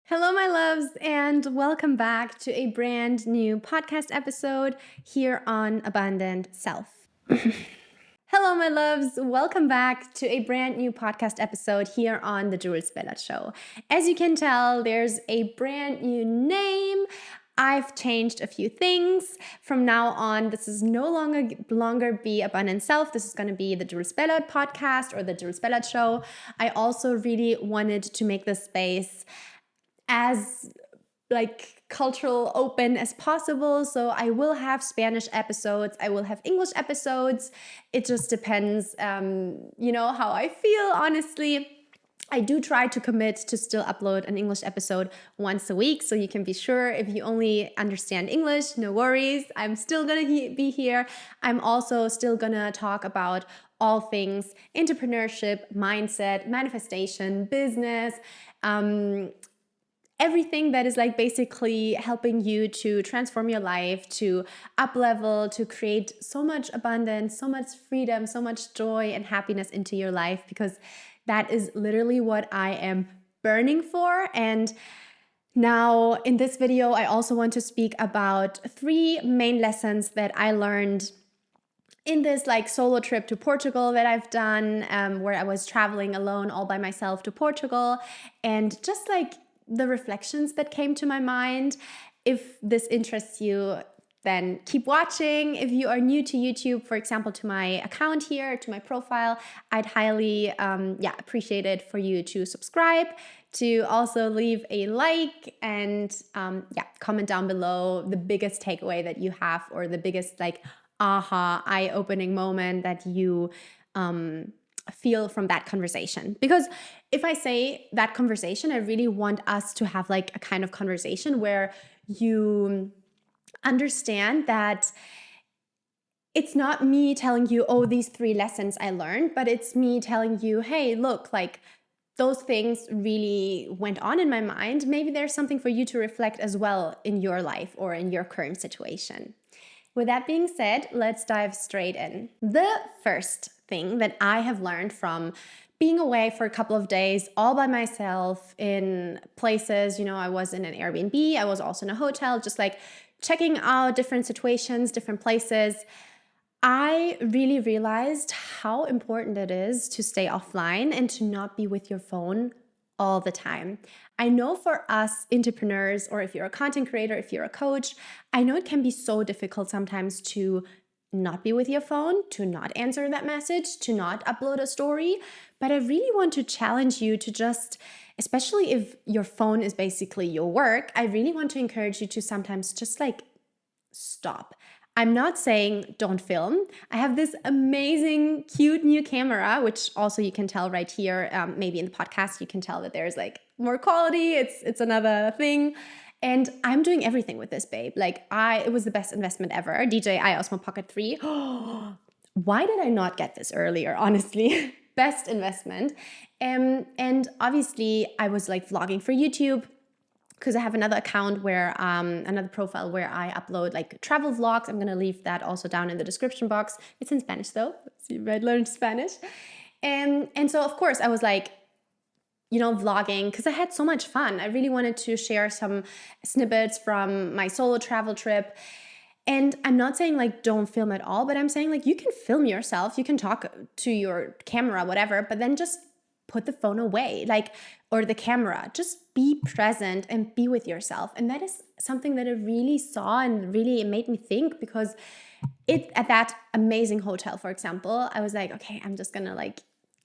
Hello, my loves, and welcome back to a brand new podcast episode here on Abundant Self. Hello, my loves. Welcome back to a brand new podcast episode here on The Jules Bellot Show. As you can tell, there's a brand new name. I've changed a few things. From now on, this is no longer be Abundant Self. This is going to be the Jules Bellot podcast or the Jules Bellot Show. I also really wanted to make this space as cultural open as possible. So I will have Spanish episodes. I will have English episodes. It just depends, how I feel, honestly. I do try to commit to still upload an English episode once a week. So you can be sure if you only understand English, no worries. I'm still going to be here. I'm also still going to talk about all things entrepreneurship, mindset, manifestation, business, everything that is basically helping you to transform your life, to up level, to create so much abundance, so much freedom, so much joy and happiness into your life, because that is literally what I am burning for. And now in this video, I also want to speak about 3 main lessons that I learned in this solo trip to Portugal that I've done, where I was traveling alone all by myself to Portugal, and just the reflections that came to my mind. If this interests you, then keep watching. If you are new to YouTube, for example, to my account here, to my profile, I'd highly appreciate it for you to subscribe, to also leave a like, and comment down below the biggest takeaway that you have, or the biggest aha, eye-opening moment that you feel from that conversation. Because if I say that conversation, I really want us to have a kind of conversation where you understand that it's not me telling you, oh, these 3 lessons I learned, but it's me telling you, hey, look, those things really went on in my mind. Maybe there's something for you to reflect as well in your life or in your current situation. With that being said, let's dive straight in. The first thing that I have learned from being away for a couple of days all by myself in places, I was in an Airbnb, I was also in a hotel, just checking out different situations, different places. I really realized how important it is to stay offline and to not be with your phone all the time. I know for us entrepreneurs, or if you're a content creator, if you're a coach, I know it can be so difficult sometimes to not be with your phone, to not answer that message, to not upload a story. But I really want to challenge you to just, especially if your phone is basically your work, I really want to encourage you to sometimes just stop. I'm not saying don't film. I have this amazing, cute new camera, which also you can tell right here. Maybe in the podcast, you can tell that there's more quality. It's another thing. And I'm doing everything with this, babe. It was the best investment ever. DJI Osmo Pocket 3. Why did I not get this earlier, honestly? Best investment. And obviously, I was vlogging for YouTube, because I have another account where, another profile where I upload travel vlogs. I'm going to leave that also down in the description box. It's in Spanish though, so you might learn Spanish. And so of course I was vlogging, because I had so much fun. I really wanted to share some snippets from my solo travel trip. And I'm not saying don't film at all, but I'm saying you can film yourself, you can talk to your camera, whatever, but then just put the phone away, or the camera. Just be present and be with yourself. And that is something that I really saw and really made me think, because at that amazing hotel, for example, I was okay, I'm just gonna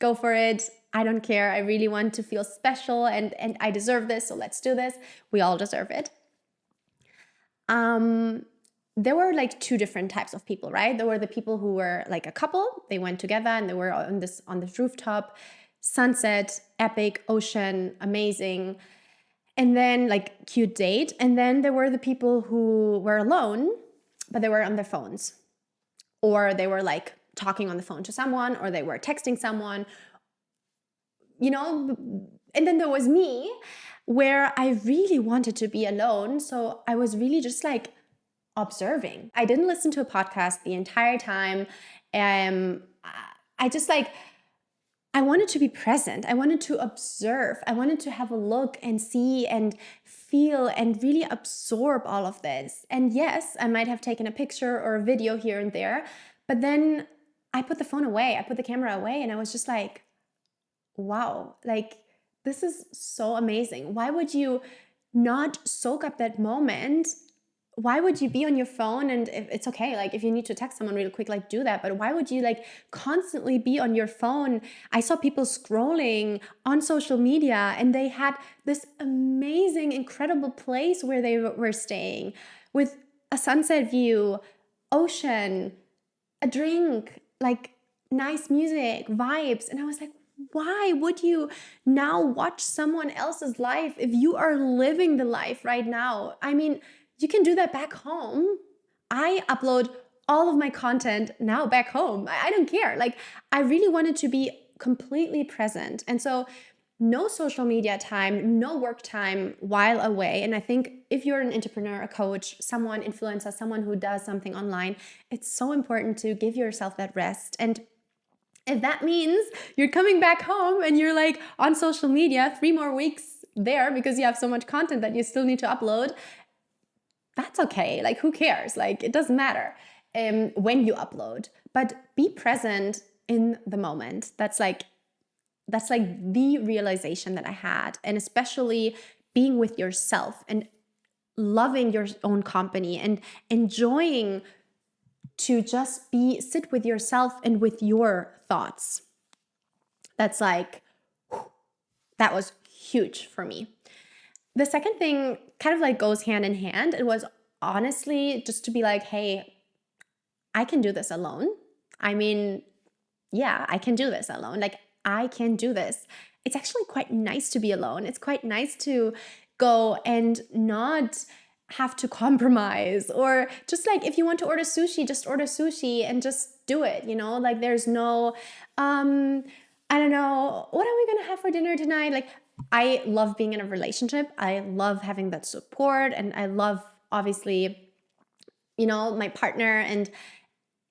go for it. I don't care. I really want to feel special, and I deserve this. So let's do this. We all deserve it. There were 2 different types of people, right? There were the people who were a couple. They went together and they were on this rooftop, sunset, epic, ocean, amazing, and then cute date. And then there were the people who were alone, but they were on their phones, or they were talking on the phone to someone, or they were texting someone, and then there was me, where I really wanted to be alone. So I was really just observing. I didn't listen to a podcast the entire time. I just I wanted to be present. I wanted to observe. I wanted to have a look and see and feel and really absorb all of this. And yes, I might have taken a picture or a video here and there, but then I put the phone away, I put the camera away, and I was just like, wow, like this is so amazing. Why would you not soak up that moment? Why would you be on your phone? And if it's okay, like if you need to text someone real quick, like do that. But why would you like constantly be on your phone? I saw people scrolling on social media and they had this amazing, incredible place where they were staying with a sunset view, ocean, a drink, like nice music, vibes. And I was like, why would you now watch someone else's life if you are living the life right now? I mean, you can do that back home. I upload all of my content now back home. I don't care. Like, I really wanted to be completely present. And so, no social media time, no work time while away. And I think if you're an entrepreneur, a coach, someone, influencer, someone who does something online, it's so important to give yourself that rest. And if that means you're coming back home and you're like on social media 3 more weeks there because you have so much content that you still need to upload, that's okay. Like, who cares? Like, it doesn't matter when you upload, but be present in the moment. That's like the realization that I had. And especially being with yourself and loving your own company and enjoying to just sit with yourself and with your thoughts. That's like, that was huge for me. The second thing kind of like goes hand in hand. It was honestly just to be like, hey, I can do this alone. I mean, yeah, I can do this alone. Like, I can do this. It's actually quite nice to be alone. It's quite nice to go and not have to compromise, or just like if you want to order sushi, just order sushi and just do it, you know? Like, there's no I don't know, what are we gonna have for dinner tonight? Like, I love being in a relationship. I love having that support, and I love, obviously, you know, my partner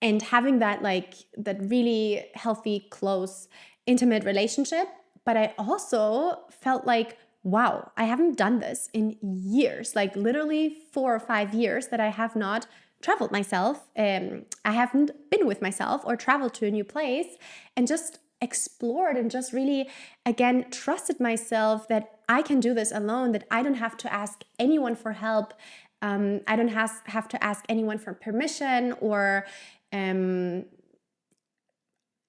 and having that, like, that really healthy, close, intimate relationship. But I also felt like, wow, I haven't done this in years, like literally 4 or 5 years that I have not traveled myself. I haven't been with myself or traveled to a new place and just explored and just really, again, trusted myself that I can do this alone, that I don't have to ask anyone for help. I don't have to ask anyone for permission or, you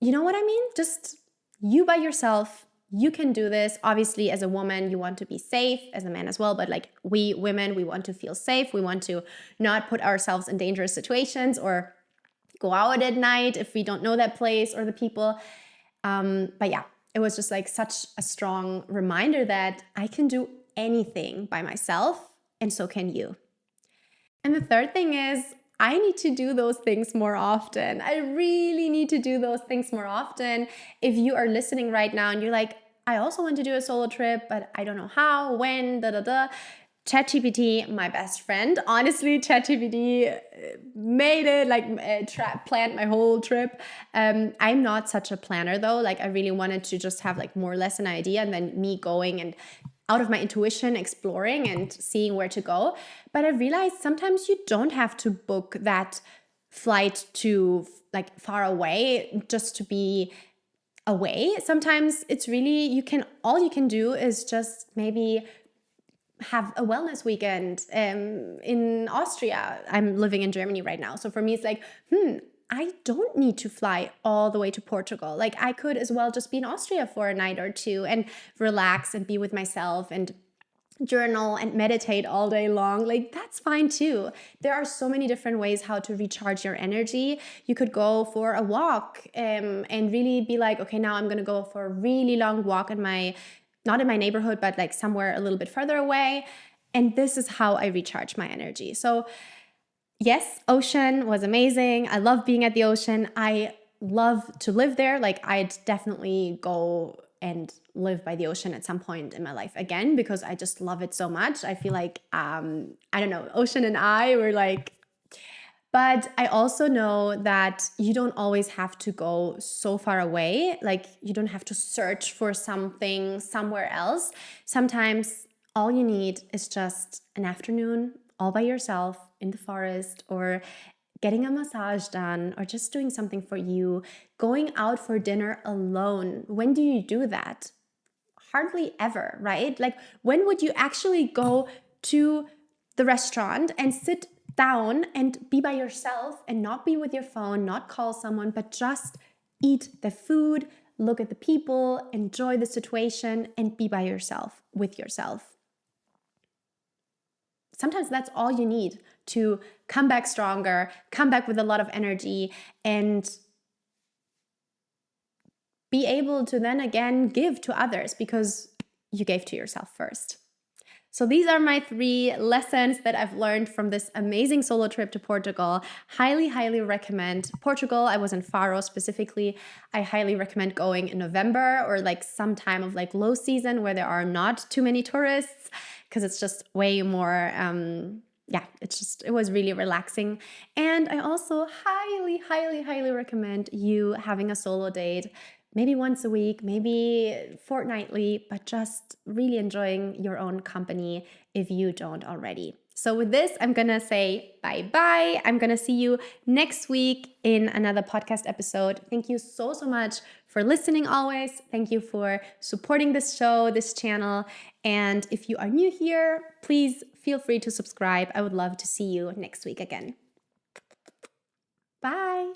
know what I mean? Just you by yourself. You can do this. Obviously, as a woman, you want to be safe, as a man as well. But like, we women, we want to feel safe. We want to not put ourselves in dangerous situations or go out at night if we don't know that place or the people. But yeah, it was just like such a strong reminder that I can do anything by myself, and so can you. And the third thing is, I need to do those things more often. I really need to do those things more often. If you are listening right now and you're like, I also want to do a solo trip, but I don't know how, when, ChatGPT, my best friend. Honestly, ChatGPT made it, like planned my whole trip. I'm not such a planner though. Like, I really wanted to just have like more or less an idea, and then me going and out of my intuition, exploring and seeing where to go. But I realized sometimes you don't have to book that flight to like far away just to be away. Sometimes it's really, all you can do is just maybe have a wellness weekend in Austria. I'm living in Germany right now. So for me, it's like, I don't need to fly all the way to Portugal. Like, I could as well just be in Austria for a night or two and relax and be with myself and journal and meditate all day long. Like, that's fine too. There are so many different ways how to recharge your energy. You could go for a walk and really be like, okay, now I'm going to go for a really long walk not in my neighborhood, but like somewhere a little bit further away. And this is how I recharge my energy. So yes, ocean was amazing. I love being at the ocean. I love to live there. Like, I'd definitely go and live by the ocean at some point in my life again, because I just love it so much. I feel like, I don't know, ocean and I were like But I also know that you don't always have to go so far away. Like, you don't have to search for something somewhere else. Sometimes all you need is just an afternoon all by yourself in the forest, or getting a massage done, or just doing something for you, going out for dinner alone. When do you do that? Hardly ever, right? Like, when would you actually go to the restaurant and sit down and be by yourself and not be with your phone, not call someone, but just eat the food, look at the people, enjoy the situation, and be by yourself, with yourself? Sometimes that's all you need to come back stronger, come back with a lot of energy, and be able to then again give to others because you gave to yourself first. So these are my 3 lessons that I've learned from this amazing solo trip to Portugal. Highly, highly recommend Portugal. I was in Faro specifically. I highly recommend going in November, or like some time of like low season where there are not too many tourists, because it's just way more, it was really relaxing. And I also highly, highly, highly recommend you having a solo date. Maybe once a week, maybe fortnightly, but just really enjoying your own company if you don't already. So with this, I'm going to say bye-bye. I'm going to see you next week in another podcast episode. Thank you so, so much for listening always. Thank you for supporting this show, this channel. And if you are new here, please feel free to subscribe. I would love to see you next week again. Bye.